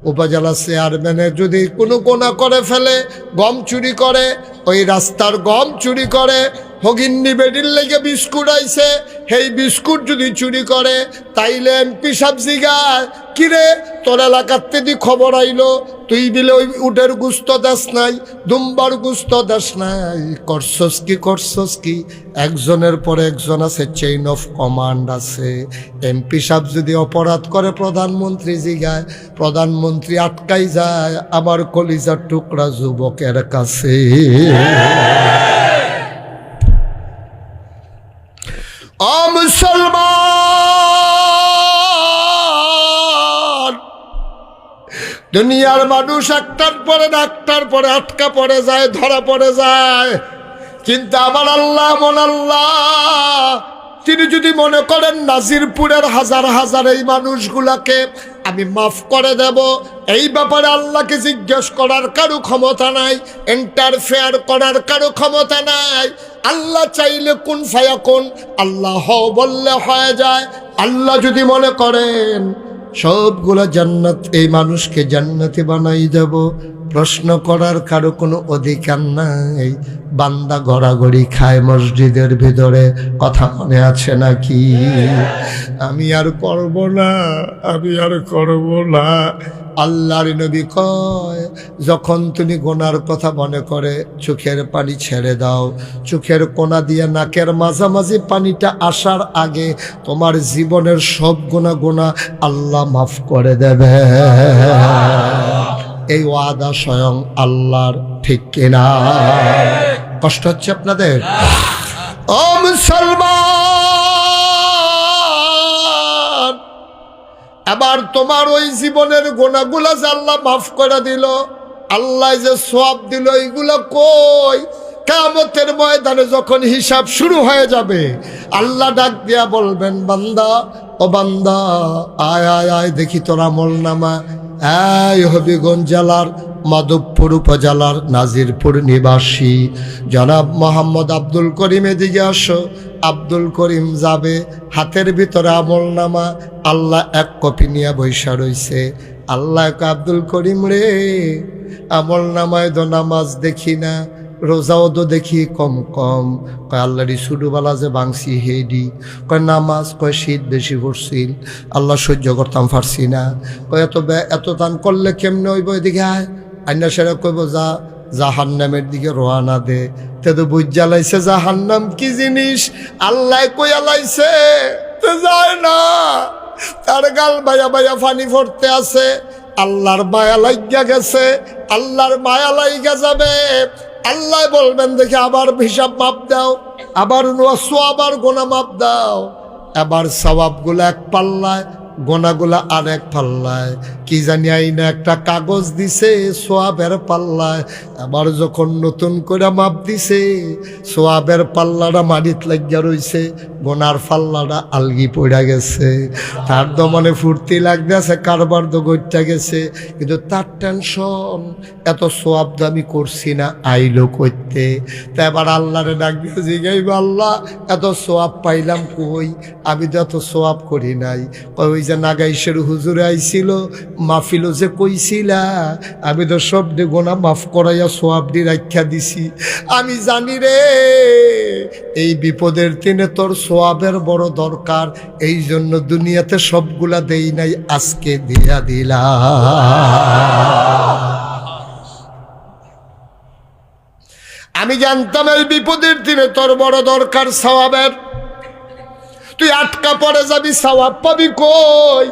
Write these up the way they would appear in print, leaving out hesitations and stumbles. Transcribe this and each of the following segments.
উপজেলা চেয়ারম্যানে যদি কোনো গোনা করে ফেলে, গম চুরি করে, ওই রাস্তার গম চুরি করে, হগিন্নি বেডির লেগে বিস্কুট আইছে, সেই বিস্কুট যদি চুরি করে, তাইলে এমপি সাহেব জিগায়, কিরে তোর এলাকার থেকে খবর আইলো তুই বিলে ওই উটের গুস্ত দাস নাই, দুম্বার গুস্ত দাস নাই, করছস কি? একজনের পর একজন আছে, চেইন অফ কমান্ড আছে। এমপি সাহেব যদি অপরাধ করে প্রধানমন্ত্রী জিগায়, প্রধানমন্ত্রী আটকাই যায় আবার কলিজার টুকরা যুবকের কাছে। ও মুসলমান, দুনিয়ার মানুষ একটার পরে ডাক্তার পরে আটকা পড়ে যায়, ধরা পড়ে যায়, কিন্তু আমার আল্লাহ মন আল্লাহ, তিনি যদি মনে করেন নাজিরপুরের হাজার হাজার এই মানুষগুলাকে আমি মাফ করে দেব, এই ব্যাপারে আল্লাহকে জিজ্ঞেস করার কারো ক্ষমতা নাই, ইন্টারফেয়ার করার কারো ক্ষমতা নাই। আল্লাহ চাইলে কুন ফায়াকুন, আল্লাহ হও বললে হয়ে যায়। আল্লাহ যদি মনে করেন সবগুলো জান্নাত, এই মানুষকে জান্নাতি বানাই দেব, প্রশ্ন করার কারো কোনো অধিকার নাই। বান্দা গড়াগড়ি খায় মসজিদের ভিতরে, কথা মনে আছে নাকি? আমি আর করব না। আল্লাহর নবী কয়, যখন তুমি গোনার কথা মনে করে চোখের পানি ছেড়ে দাও, চোখের কোনা দিয়ে নাকের মাঝামাঝি পানিটা আসার আগে তোমার জীবনের সব গোনা আল্লাহ মাফ করে দেবে। এই ওয়াদা স্বয়ং আল্লাহর, ঠিক কিনা? কষ্ট হচ্ছে আপনাদের? ও মুসলমান, এবার তোমার ওই জীবনের গোনাগুলা যে আল্লাহ মাফ করে দিল, আল্লাহ যে সওয়াব দিল, এইগুলা কই? কিয়ামতের ময়দানে যখন হিসাব শুরু হয়ে যাবে, আল্লাহ ডাক দিয়া বলবেন, বান্দা ও বান্দা, আয় আয় আয় দেখি তোর আমল নামা। এই হবিগঞ্জ জেলার মাধবপুর উপজেলার নাজিরপুর নিবাসী জনাব মোহাম্মদ আব্দুল করিম, এদিকে আসো। আব্দুল করিম যাবে, হাতের ভিতরে আমল নামা, আল্লাহ এক কপি নিয়ে বৈশা রইছে। আল্লাহ আব্দুল করিম রে, আমল নামায় তো নামাজ দেখি না, রোজাও তো দেখি কম কম। কয় আল্লাহরই ছোটবেলা যে ভাঙছি হেডি। কয় নামাজ, কয় শীত বেশি পড়ছিল, আল্লাহ সহ্য করতাম পারছি না। কয় এত দান করলে কেমনে হইব? এদিকে আয়, আইনা সেরা কইব যা জাহান্নামের দিকে রওনা দে। তে তো বুঝ জ্বালাইছে জাহান্নাম কি জিনিস, আল্লাহ কইয়া লাইছে, তো যায় না, তার গাল বাইয়া বাইয়া পানি পড়তে আছে। আল্লাহর মায়া লাগিয়া গেছে, আল্লাহর মায়া লাগিয়া যাবে। আল্লাহ বলবেন, দেখি আবার হিসাব মাপ দাও, আবার আবার গোনা মাপ দাও। এবার সওয়াবগুলো এক পাল্লায়, গোনাগুলা আর এক পাল্লায়। কি জানি আইনা একটা কাগজ দিছে সোয়াবের পাল্লায়। আবার যখন নতুন করে মাপ দিছে, সোয়াবের পাল্লাটা মাটিত লাগিয়া রইছে, গোনার পাল্লাটা আলগি পড়া গেছে। তার তো মনে ফুর্তি লাগতেছে, কারবার তো গইটা গেছে, কিন্তু তার টেনশন, এত সোয়াব তো আমি করছি না, আইলো করতে। তা এবার আল্লাহরে ডাক দিয়ে জিগাইব, আল্লাহ এত সোয়াব পাইলাম কই? আমি তো এত সোয়াব করি নাই। ওই যে নাগাইশের হুজুরে আইছিল, মাহফিল যে কইছিলা, আমি তো সব দিয়ে গোনা মাফ করাইয়া সোয়াব দিয়ে রাখা দিছি। আমি জানি রে, এই বিপদের দিনে তোর সোয়াবের বড় দরকার, এই জন্য দুনিয়াতে সবগুলা দেই নাই, আজকে দিয়া দিলা। আমি জানতাম এই বিপদের দিনে তোর বড় দরকার সওয়াবের, তুই আটকা পড়ে যাবি, সওয়াব পাবি কই?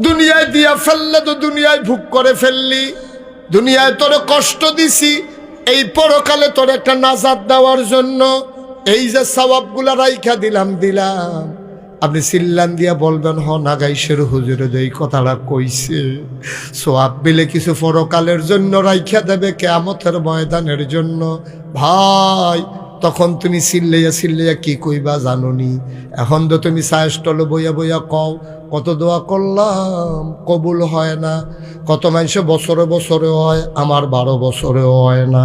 দুনিয়ায় দিয়া ফেললে তো দুনিয়ায় ভোগ করে ফেললি, দুনিয়ায় তোর কষ্ট দিছি, এই পরকালে তোর একটা নাজাত দেওয়ার জন্য এই যে সওয়াবগুলা রাইখা দিলাম। আপনি চিল্লান দিয়া বলবেন, হ নাগাইশের হুজুরে এই কথাটা কইছে, সওয়াব বিলে কিছু পরকালের জন্য রাইখা দেবে কিয়ামতের ময়দানের জন্য। ভাই, তখন তুমি চিল্লাইয়া কি কইবা জানোনি? এখন তো তুমি চায়ের স্টলে বইয়া বইয়া কও, কত দোয়া করলাম কবুল হয় না। কত মানুষে বছরে বছরে হয়, আমার 12 বছরেও হয় না।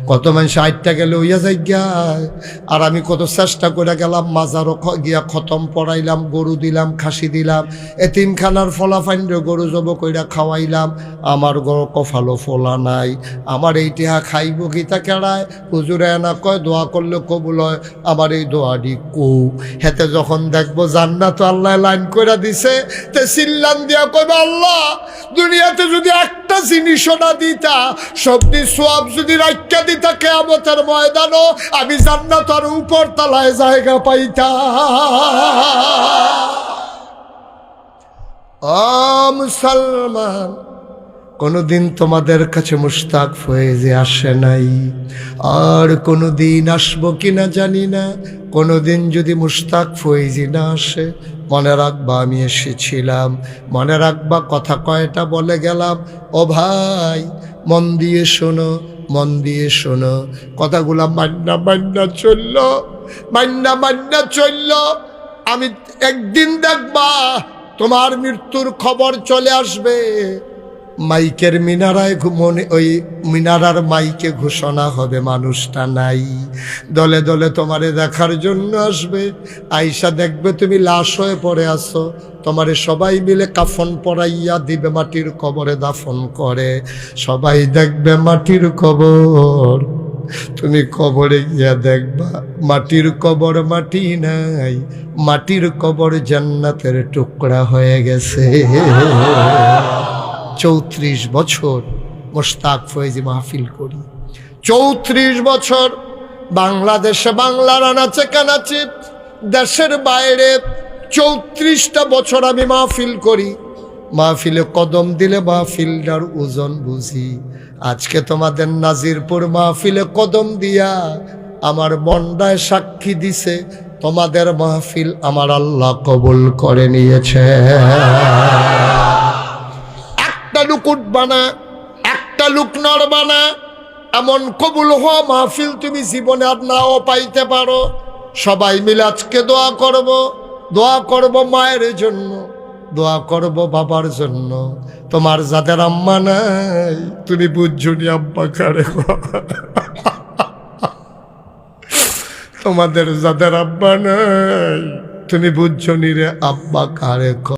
কত মানুষ 8টা গেলে হইয়া যাই গায়, আর আমি কত চেষ্টা করে গেলাম, মাজারও গিয়া খতম পড়াইলাম, গরু দিলাম, খাসি দিলাম, এতিমখানার ফলাফাইন্ড গরু জব কইরা খাওয়াইলাম, আমার গরু কফালো ফোলা নাই। আমার এই টিহা খাইব গীতা কেড়ায়, হুজুরে না কয় দোয়া করলে কবুল হয়। আমার এই দোয়াটি কৌ হেতে যখন দেখবো জান্নাত আল্লাহ লাইন করে দিছে, তে চিল্লান দিয়া কইবা আল্লাহ দুনিয়াতে যদি একটা জিনিসও না দিতা, সবদি সোয়াব যদি রাখা দিতা, কিয়ামতের ময়দানও আমি জান্নাতের উপর তলায় জায়গা পাইতাম। মুসলমান, কোনোদিন তোমাদের কাছে মুশতাক ফয়েজে আসে নাই, আর কোনোদিন আসবো কিনা জানি না। কোনোদিন যদি মুশতাক ফয়েজি না আসে, মনে রাখবা আমি এসেছিলাম, মনে রাখবা কথা কয়টা বলে গেলাম। ও ভাই মন দিয়ে শোনো, মন দিয়ে শোনো, কথাগুলা মান্না মান্না চলল, মান্না মান্না চলল। আমি একদিন দেখবা তোমার মৃত্যুর খবর চলে আসবে, মাইকের মিনারায় মনে ওই মিনারার মাইকে ঘোষণা হবে মানুষটা নাই, দলে দলে তোমারে দেখার জন্য আসবে। আইসা দেখবে তুমি লাশ হয়ে পড়ে আসো, তোমারে সবাই মিলে কাফন পরাইয়া দিবে, মাটির কবরে দাফন করে। সবাই দেখবে মাটির কবর, তুমি কবরে গিয়া দেখবা মাটির কবর মাটি নাই, মাটির কবর জান্নাতের টুকরা হয়ে গেছে। 34 বছর মুশতাক ফয়েজি মাহফিল করি, 34 বছর বাংলাদেশে, বাংলার আনাচে কানাচে, দেশের বাইরে 34টা বছর আমি মাহফিল করি। মাহফিলে কদম দিলে মাহফিলটার ওজন বুঝি। আজকে তোমাদের নাজিরপুর মাহফিলে কদম দিয়া আমার মনটায় সাক্ষী দিছে, তোমাদের মাহফিল আমার আল্লাহ কবুল করে নিয়েছে। একটা লুক উঠবা না, একটা লুক নড়বা না, এমন কবুল হওয়া মাহফিল তুমি জীবনে আর নাও পাইতে পারো। সবাই মিলে আজকে দোয়া করব, দোয়া করব মায়ের জন্য, দোয়া করব বাবার জন্য। তোমার যাদের আম্মা নাই, তুমি বুঝছনি আব্বা কারে, তোমাদের যাদের আব্বা নাই, তুমি বুঝছনি রে আব্বা কারে।